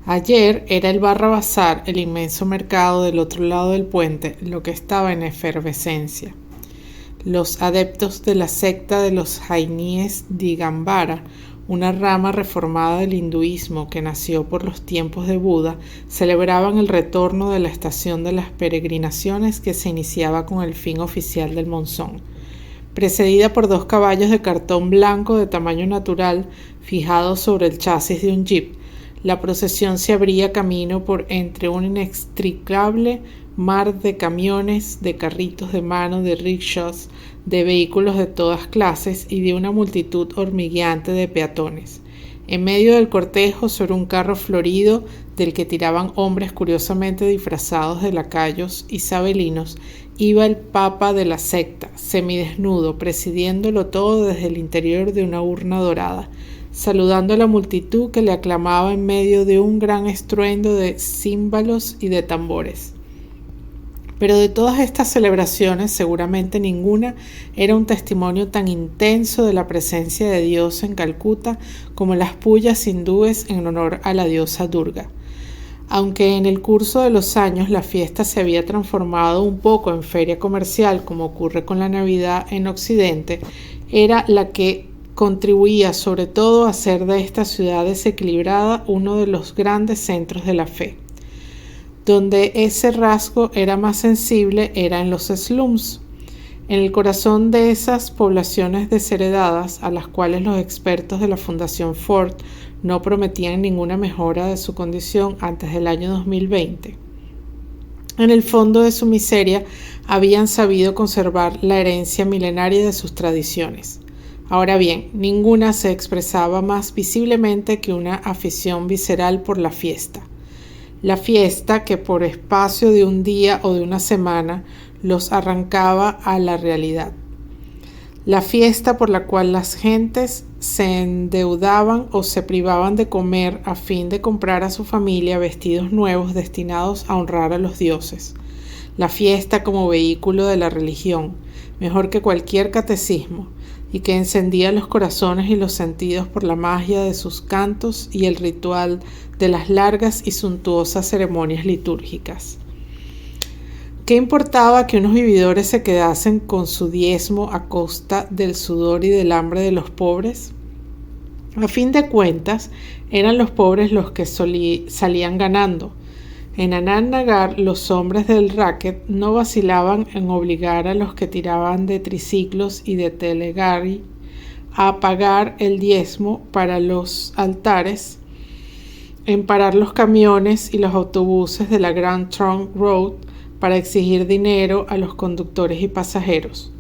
Ayer era el Barra Bazar, el inmenso mercado del otro lado del puente, lo que estaba en efervescencia. Los adeptos de la secta de los Jainíes Digambara, una rama reformada del hinduismo que nació por los tiempos de Buda, celebraban el retorno de la estación de las peregrinaciones que se iniciaba con el fin oficial del monzón. Precedida por 2 caballos de cartón blanco de tamaño natural fijados sobre el chasis de un jeep, la procesión se abría camino por entre un inextricable mar de camiones, de carritos de mano, de rickshaws, de vehículos de todas clases y de una multitud hormigueante de peatones. En medio del cortejo, sobre un carro florido del que tiraban hombres curiosamente disfrazados de lacayos isabelinos, iba el papa de la secta, semidesnudo, presidiéndolo todo desde el interior de una urna dorada, saludando a la multitud que le aclamaba en medio de un gran estruendo de címbalos y de tambores. Pero de todas estas celebraciones, seguramente ninguna era un testimonio tan intenso de la presencia de Dios en Calcuta como las pullas hindúes en honor a la diosa Durga. Aunque en el curso de los años la fiesta se había transformado un poco en feria comercial, como ocurre con la Navidad en Occidente, era la que contribuía sobre todo a hacer de esta ciudad desequilibrada uno de los grandes centros de la fe. Donde ese rasgo era más sensible era en los slums, en el corazón de esas poblaciones desheredadas a las cuales los expertos de la Fundación Ford no prometían ninguna mejora de su condición antes del año 2020. En el fondo de su miseria habían sabido conservar la herencia milenaria de sus tradiciones. Ahora bien, ninguna se expresaba más visiblemente que una afición visceral por la fiesta. La fiesta que por espacio de un día o de una semana los arrancaba a la realidad. La fiesta por la cual las gentes se endeudaban o se privaban de comer a fin de comprar a su familia vestidos nuevos destinados a honrar a los dioses. La fiesta como vehículo de la religión, mejor que cualquier catecismo, y que encendía los corazones y los sentidos por la magia de sus cantos y el ritual de las largas y suntuosas ceremonias litúrgicas. ¿Qué importaba que unos vividores se quedasen con su diezmo a costa del sudor y del hambre de los pobres? A fin de cuentas, eran los pobres los que salían ganando. En Anand Nagar, los hombres del racket no vacilaban en obligar a los que tiraban de triciclos y de telegari a pagar el diezmo para los altares, en parar los camiones y los autobuses de la Grand Trunk Road para exigir dinero a los conductores y pasajeros.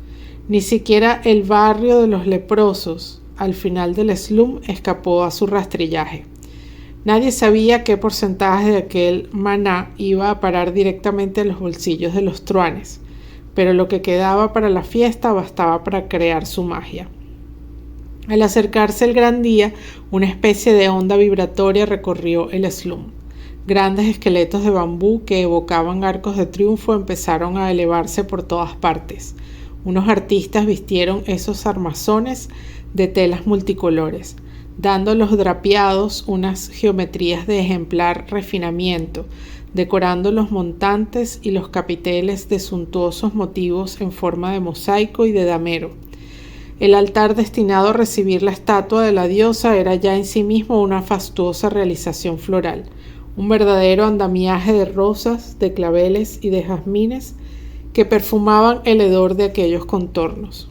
Ni siquiera el barrio de los leprosos, al final del slum, escapó a su rastrillaje. Nadie sabía qué porcentaje de aquel maná iba a parar directamente a los bolsillos de los truanes, pero lo que quedaba para la fiesta bastaba para crear su magia. Al acercarse el gran día, una especie de onda vibratoria recorrió el slum. Grandes esqueletos de bambú que evocaban arcos de triunfo empezaron a elevarse por todas partes. Unos artistas vistieron esos armazones de telas multicolores, dando a los drapeados unas geometrías de ejemplar refinamiento, decorando los montantes y los capiteles de suntuosos motivos en forma de mosaico y de damero. El altar destinado a recibir la estatua de la diosa era ya en sí mismo una fastuosa realización floral, un verdadero andamiaje de rosas, de claveles y de jazmines que perfumaban el hedor de aquellos contornos.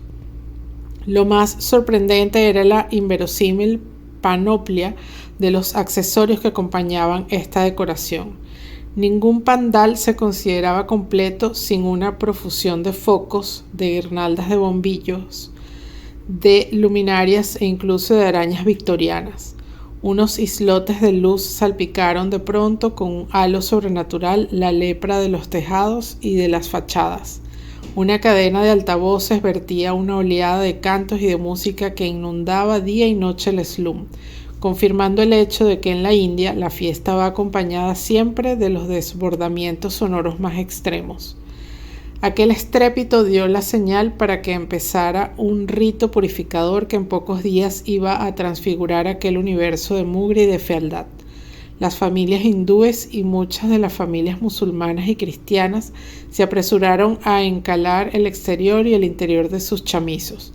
Lo más sorprendente era la inverosímil panoplia de los accesorios que acompañaban esta decoración. Ningún pandal se consideraba completo sin una profusión de focos, de guirnaldas de bombillos, de luminarias e incluso de arañas victorianas. Unos islotes de luz salpicaron de pronto con un halo sobrenatural la lepra de los tejados y de las fachadas. Una cadena de altavoces vertía una oleada de cantos y de música que inundaba día y noche el slum, confirmando el hecho de que en la India la fiesta va acompañada siempre de los desbordamientos sonoros más extremos. Aquel estrépito dio la señal para que empezara un rito purificador que en pocos días iba a transfigurar aquel universo de mugre y de fealdad. Las familias hindúes y muchas de las familias musulmanas y cristianas se apresuraron a encalar el exterior y el interior de sus chamizos,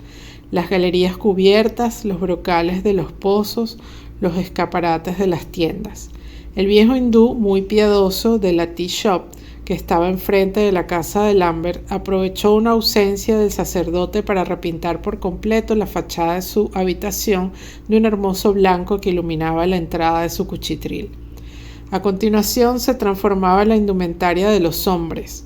las galerías cubiertas, los brocales de los pozos, los escaparates de las tiendas. El viejo hindú, muy piadoso, de la tea shop, que estaba enfrente de la casa de Lambert, aprovechó una ausencia del sacerdote para repintar por completo la fachada de su habitación de un hermoso blanco que iluminaba la entrada de su cuchitril. A continuación se transformaba la indumentaria de los hombres.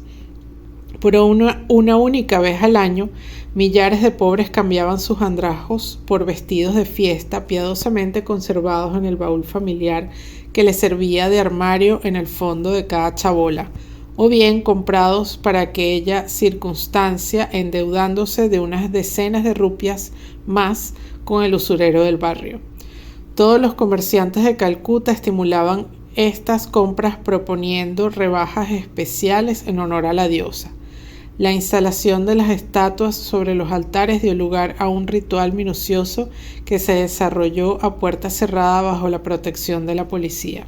Por una única vez al año, millares de pobres cambiaban sus andrajos por vestidos de fiesta piadosamente conservados en el baúl familiar que les servía de armario en el fondo de cada chabola, o bien comprados para aquella circunstancia endeudándose de unas decenas de rupias más con el usurero del barrio. Todos los comerciantes de Calcuta estimulaban estas compras proponiendo rebajas especiales en honor a la diosa. La instalación de las estatuas sobre los altares dio lugar a un ritual minucioso que se desarrolló a puerta cerrada bajo la protección de la policía.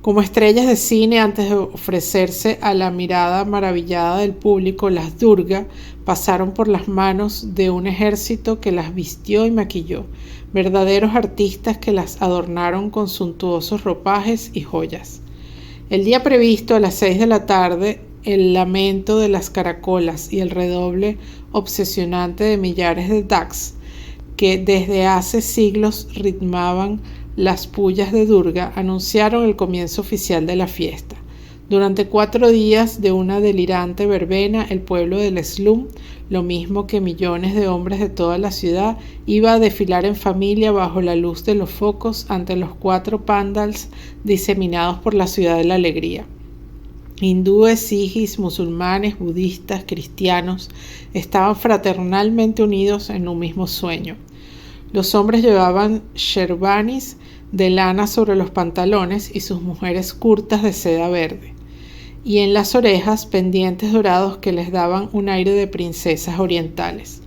Como estrellas de cine, antes de ofrecerse a la mirada maravillada del público, las Durga pasaron por las manos de un ejército que las vistió y maquilló, verdaderos artistas que las adornaron con suntuosos ropajes y joyas. El día previsto a las 6 de la tarde, el lamento de las caracolas y el redoble obsesionante de millares de daks que desde hace siglos ritmaban las pullas de Durga anunciaron el comienzo oficial de la fiesta. Durante 4 días de una delirante verbena, el pueblo del slum, lo mismo que millones de hombres de toda la ciudad, iba a desfilar en familia bajo la luz de los focos ante los 4 pandals diseminados por la ciudad de la alegría. Hindúes, sijis, musulmanes, budistas, cristianos estaban fraternalmente unidos en un mismo sueño. Los hombres llevaban sherwanis de lana sobre los pantalones y sus mujeres curtas de seda verde, y en las orejas pendientes dorados que les daban un aire de princesas orientales.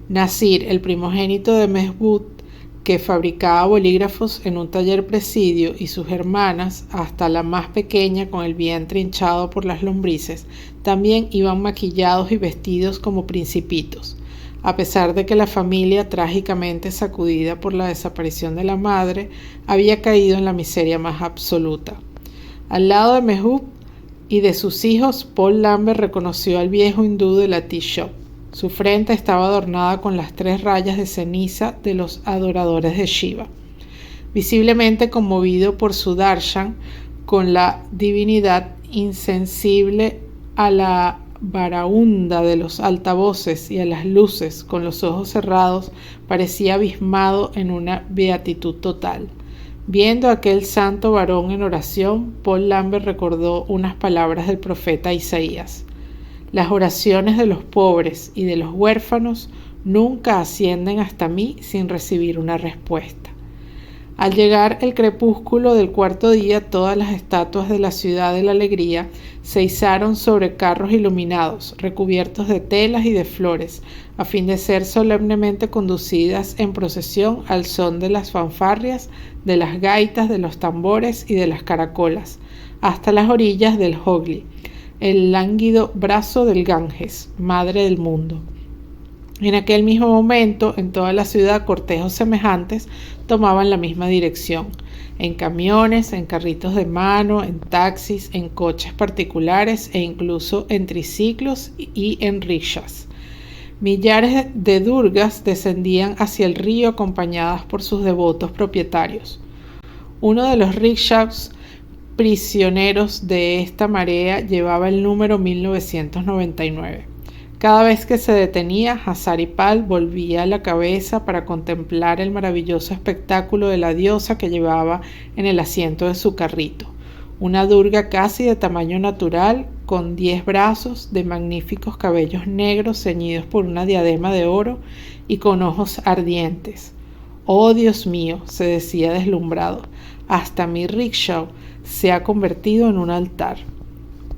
Nasir, el primogénito de Mehbud, que fabricaba bolígrafos en un taller presidio, y sus hermanas, hasta la más pequeña con el vientre hinchado por las lombrices, también iban maquillados y vestidos como principitos, a pesar de que la familia, trágicamente sacudida por la desaparición de la madre, había caído en la miseria más absoluta. Al lado de Mehbud y de sus hijos, Paul Lambert reconoció al viejo hindú de la tea shop. Su frente estaba adornada con las 3 rayas de ceniza de los adoradores de Shiva. Visiblemente conmovido por su darshan, con la divinidad insensible a la baraúnda de los altavoces y a las luces, con los ojos cerrados, parecía abismado en una beatitud total. Viendo a aquel santo varón en oración, Paul Lambert recordó unas palabras del profeta Isaías: las oraciones de los pobres y de los huérfanos nunca ascienden hasta mí sin recibir una respuesta. Al llegar el crepúsculo del 4.º día, todas las estatuas de la ciudad de la alegría se izaron sobre carros iluminados, recubiertos de telas y de flores, a fin de ser solemnemente conducidas en procesión al son de las fanfarrias, de las gaitas, de los tambores y de las caracolas, hasta las orillas del Hogli, el lánguido brazo del Ganges, madre del mundo. En aquel mismo momento, en toda la ciudad, cortejos semejantes tomaban la misma dirección, en camiones, en carritos de mano, en taxis, en coches particulares e incluso en triciclos y en rickshaws. Millares de durgas descendían hacia el río acompañadas por sus devotos propietarios. Uno de los rickshaws prisioneros de esta marea llevaba el número 1999. Cada vez que se detenía, Hazaripal volvía la cabeza para contemplar el maravilloso espectáculo de la diosa que llevaba en el asiento de su carrito. Una durga casi de tamaño natural, con 10 brazos, de magníficos cabellos negros ceñidos por una diadema de oro y con ojos ardientes. «Oh, Dios mío», se decía deslumbrado, «hasta mi rickshaw se ha convertido en un altar».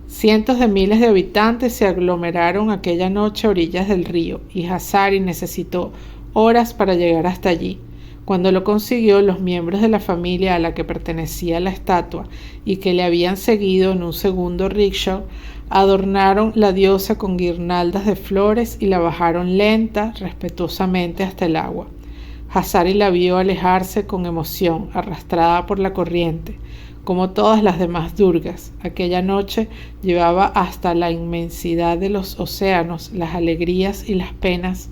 Cientos de miles de habitantes se aglomeraron aquella noche a orillas del río, y Hazari necesitó horas para llegar hasta allí. Cuando lo consiguió, los miembros de la familia a la que pertenecía la estatua y que le habían seguido en un segundo rickshaw adornaron la diosa con guirnaldas de flores y la bajaron lenta, respetuosamente hasta el agua. Hazari la vio alejarse con emoción, arrastrada por la corriente. Como todas las demás Durgas, aquella noche llevaba hasta la inmensidad de los océanos las alegrías y las penas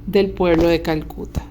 del pueblo de Calcuta.